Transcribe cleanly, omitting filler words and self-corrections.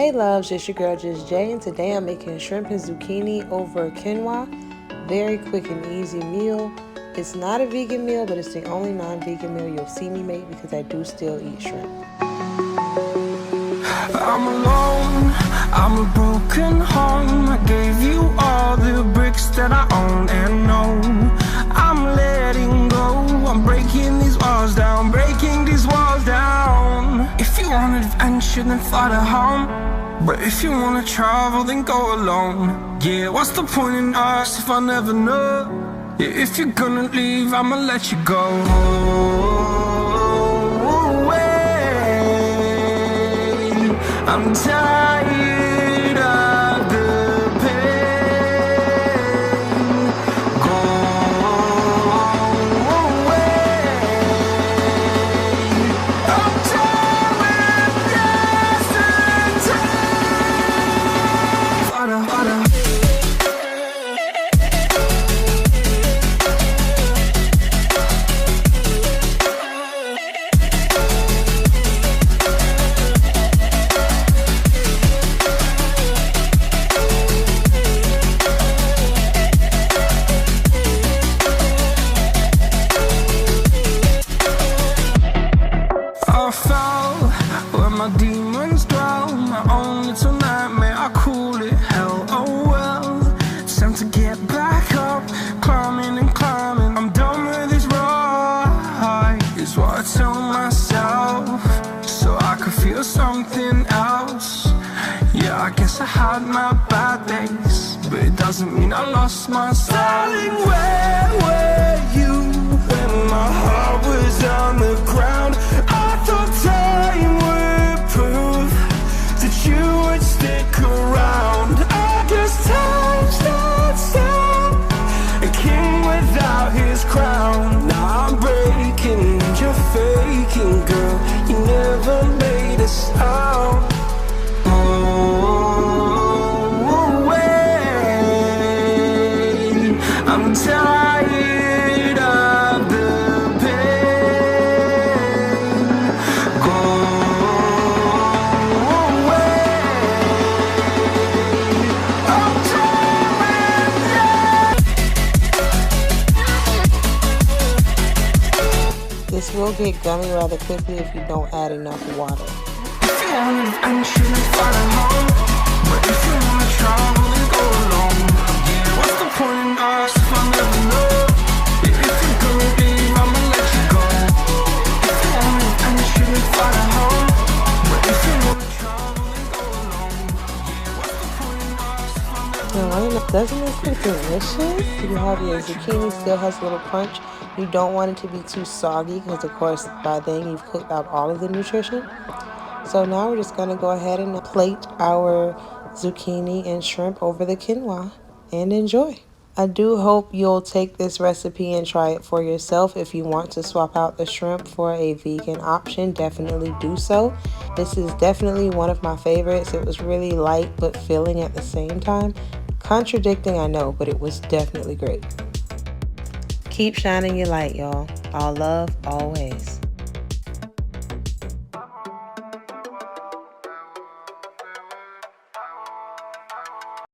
Hey loves, it's your girl Just Jay, and today I'm making shrimp and zucchini over quinoa. Very quick and easy meal. It's not a vegan meal, but it's the only non-vegan meal you'll see me make because I do still eat shrimp. I'm alone, I'm a broken home. I gave you all the bricks that I own and know. I'm letting go, I'm breaking these walls down, breaking these walls down. If you want adventure, then fly to home. But if you wanna travel, then go alone. Yeah, what's the point in us if I never know? Yeah, if you're gonna leave, I'ma let you go. I'm tired of the pain. Go away. I'm tired with yesterday. Harder, harder. I fell where my demons dwell. My own little nightmare, I call it hell. Oh well, it's time to get back up. Climbing and climbing, I'm done with this ride, is what I tell myself, so I could feel something else. Yeah, I guess I had my bad days, but it doesn't mean I lost my style. Darling, where were you when my heart was on the ground? I thought time would prove that you would stick around. I guess time stands still, a king without his crown. Now I'm breaking and you're faking, girl. You never made a sound. I'm tired of the pain. Go away. I'm tired with This will get gummy rather quickly if you don't add enough water. If you want adventure, then fly to home. But if you wanna travel, then go alone. Yeah, what's the point in us if I never know? Yeah, if you're gonna leave, I'ma let you go. If you want adventure, then fly to home. But if you wanna travel, then go alone. Yeah, what's the point in us if I never know? Doesn't this look delicious? You have your zucchini, still has a little crunch. You don't want it to be too soggy because of course by then you've cooked out all of the nutrition. So now we're just going to go ahead and plate our zucchini and shrimp over the quinoa and enjoy. I do hope you'll take this recipe and try it for yourself. If you want to swap out the shrimp for a vegan option, definitely do so. This is definitely one of my favorites. It was really light but filling at the same time. Contradicting, I know, but it was definitely great. Keep shining your light, y'all. All love, always.